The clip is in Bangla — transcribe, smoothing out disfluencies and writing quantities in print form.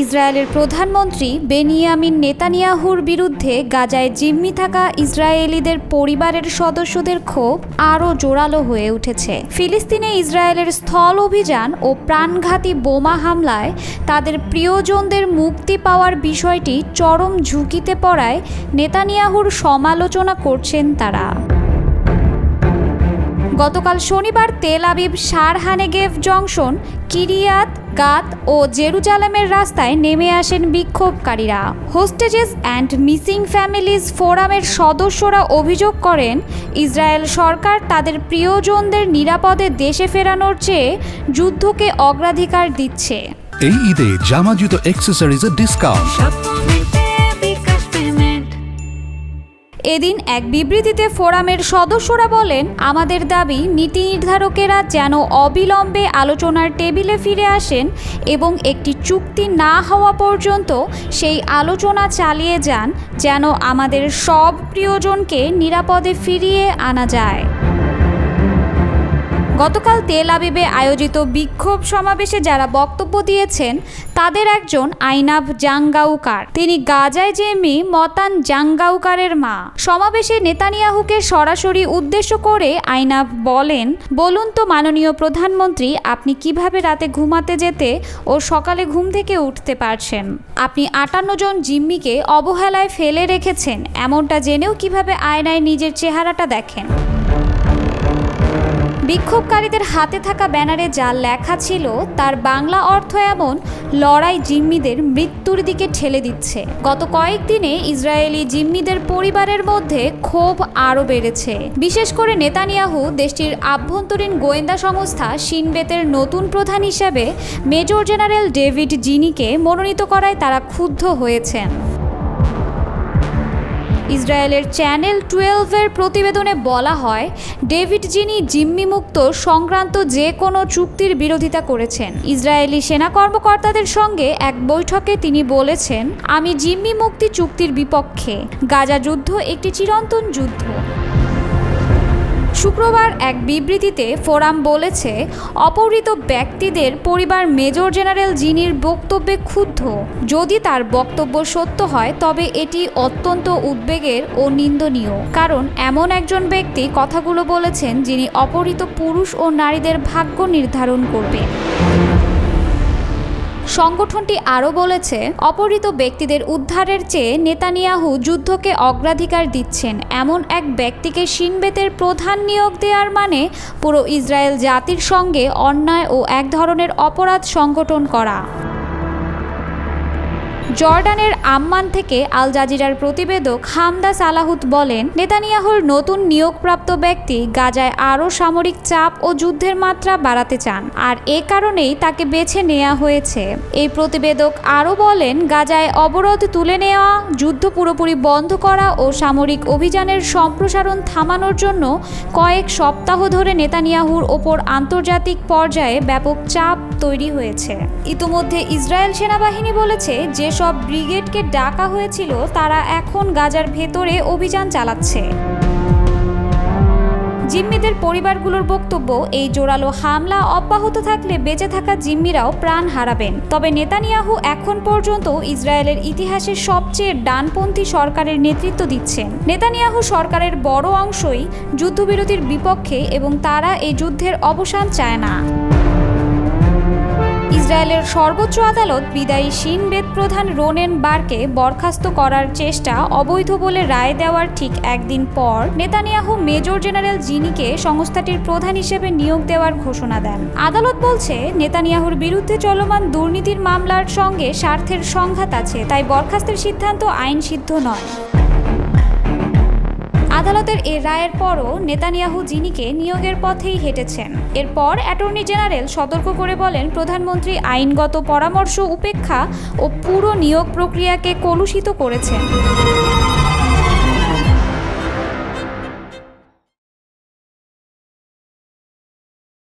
ইসরায়েলের প্রধানমন্ত্রী বেনিয়ামিন নেতানিয়াহুর বিরুদ্ধে গাজায় জিম্মি থাকা ইসরায়েলিদের পরিবারের সদস্যদের ক্ষোভ আরও জোরালো হয়ে উঠেছে। ফিলিস্তিনে ইসরায়েলের স্থল অভিযান ও প্রাণঘাতী বোমা হামলায় তাদের প্রিয়জনদের মুক্তি পাওয়ার বিষয়টি চরম ঝুঁকিতে পড়ায় নেতানিয়াহুর সমালোচনা করছেন তারা। গতকাল শনিবার তেল আবিব শারহানেগেভ জংশন, কিরিয়াত গাত ও জেরুজালেমের রাস্তায় নেমে আসেন বিক্ষোভকারীরা। হোস্টেজেস অ্যান্ড মিসিং ফ্যামিলিজ ফোরামের সদস্যরা অভিযোগ করেন, ইসরায়েল সরকার তাদের প্রিয়জনদের নিরাপদে দেশে ফেরানোর চেয়ে যুদ্ধকে অগ্রাধিকার দিচ্ছে। এই ঈদে জামা জুতো অ্যাক্সেসরিজের ডিসকাউন্ট। এদিন এক বিবৃতিতে ফোরামের সদস্যরা বলেন, আমাদের দাবি নীতি নির্ধারকেরা যেন অবিলম্বে আলোচনার টেবিলে ফিরে আসেন এবং একটি চুক্তি না হওয়া পর্যন্ত সেই আলোচনা চালিয়ে যান, যেন আমাদের সব প্রিয়জনকে নিরাপদে ফিরিয়ে আনা যায়। গতকাল তেল আবিবে আয়োজিত বিক্ষোভ সমাবেশে যারা বক্তব্য দিয়েছেন তাদের একজন আইনাভ জাঙ্গাউকার। তিনি গাজায় জিম্মি মতান জাঙ্গাউকারের মা। সমাবেশে নেতানিয়াহুকে সরাসরি উদ্দেশ্য করে আইনাভ বলেন, বলুন তো মাননীয় প্রধানমন্ত্রী, আপনি কিভাবে রাতে ঘুমাতে যেতে ও সকালে ঘুম থেকে উঠতে পারছেন? আপনি 58 জন জিম্মিকে অবহেলায় ফেলে রেখেছেন, এমনটা জেনেও কিভাবে আয়নায় নিজের চেহারাটা দেখেন? বিক্ষোভকারীদের হাতে থাকা ব্যানারে যা লেখা ছিল তার বাংলা অর্থ এমন, লড়াই জিম্মিদের মৃত্যুর দিকে ঠেলে দিচ্ছে। গত কয়েকদিনে ইসরায়েলি জিম্মিদের পরিবারের মধ্যে ক্ষোভ আরও বেড়েছে। বিশেষ করে নেতানিয়াহু দেশটির আভ্যন্তরীণ গোয়েন্দা সংস্থা শিনবেতের নতুন প্রধান হিসাবে মেজর জেনারেল ডেভিড জিনিকে মনোনীত করায় তারা ক্ষুব্ধ হয়েছেন। ইসরায়েলের চ্যানেল 12-এর প্রতিবেদনে বলা হয়, ডেভিড জিনি জিম্মি মুক্ত সংক্রান্ত যে কোনো চুক্তির বিরোধিতা করেছেন। ইসরায়েলি সেনা কর্মকর্তাদের সঙ্গে এক বৈঠকে তিনি বলেছেন, আমি জিম্মি মুক্তি চুক্তির বিপক্ষে। গাজা যুদ্ধ একটি চিরন্তন যুদ্ধ। শুক্রবার এক বিবৃতিতে ফোরাম বলেছে, অপহৃত ব্যক্তিদের পরিবার মেজর জেনারেল জিনির বক্তব্যে ক্ষুব্ধ। যদি তার বক্তব্য সত্য হয় তবে এটি অত্যন্ত উদ্বেগের ও নিন্দনীয়, কারণ এমন একজন ব্যক্তি কথাগুলো বলেছেন যিনি অপহৃত পুরুষ ও নারীদের ভাগ্য নির্ধারণ করবেন। সংগঠনটি আরও বলেছে, অপহৃত ব্যক্তিদের উদ্ধারের চেয়ে নেতানিয়াহু যুদ্ধকে অগ্রাধিকার দিচ্ছেন এমন এক ব্যক্তিকে শিনবেতের প্রধান নিয়োগ দেওয়ার মানে পুরো ইসরায়েল জাতির সঙ্গে অন্যায় ও এক ধরনের অপরাধ সংগঠন করা। জর্ডানের আম্মান থেকে আল জাজিরার প্রতিবেদক হামদা সালাহুত বলেন, নেতানিয়াহুর নতুন নিয়োগপ্রাপ্ত ব্যক্তি গাজায় আরও সামরিক চাপ ও যুদ্ধের মাত্রা বাড়াতে চান, আর এ কারণেই তাকে বেছে নেওয়া হয়েছে। এই প্রতিবেদক আরও বলেন, গাজায় অবরোধ তুলে নেওয়া, যুদ্ধ পুরোপুরি বন্ধ করা ও সামরিক অভিযানের সম্প্রসারণ থামানোর জন্য কয়েক সপ্তাহ ধরে নেতানিয়াহুর ওপর আন্তর্জাতিক পর্যায়ে ব্যাপক চাপ তৈরি হয়েছে। ইতোমধ্যে ইসরায়েল সেনাবাহিনী বলেছে, যেসব ব্রিগেডকে ডাকা হয়েছিল তারা এখন গাজার ভেতরে অভিযান চালাচ্ছে। জিম্মিদের পরিবারগুলোর বক্তব্য, এই জোরালো হামলা অব্যাহত থাকলে বেঁচে থাকা জিম্মিরাও প্রাণ হারাবেন। তবে নেতানিয়াহু এখন পর্যন্ত ইসরায়েলের ইতিহাসের সবচেয়ে ডানপন্থী সরকারের নেতৃত্ব দিচ্ছেন। নেতানিয়াহু সরকারের বড় অংশই যুদ্ধবিরতির বিপক্ষে এবং তারা এই যুদ্ধের অবসান চায় না। ইসরায়েলের সর্বোচ্চ আদালত বিদায়ী শিনবেত প্রধান রোনেন বারকে বরখাস্ত করার চেষ্টা অবৈধ বলে রায় দেওয়ার ঠিক একদিন পর নেতানিয়াহু মেজর জেনারেল জিনিকে সংস্থাটির প্রধান হিসেবে নিয়োগ দেওয়ার ঘোষণা দেন। আদালত বলছে, নেতানিয়াহুর বিরুদ্ধে চলমান দুর্নীতির মামলার সঙ্গে স্বার্থের সংঘাত আছে, তাই বরখাস্তের সিদ্ধান্ত আইনসিদ্ধ নয়। আদালতের এ রায়ের পরও নেতানিয়াহু জিনিকে নিয়োগের পথেই হেঁটেছেন। এরপর অ্যাটর্নি জেনারেল সতর্ক করে বলেন, প্রধানমন্ত্রী আইনগত পরামর্শ উপেক্ষা ও পুরো নিয়োগ প্রক্রিয়াকে কলুষিত করেছেন।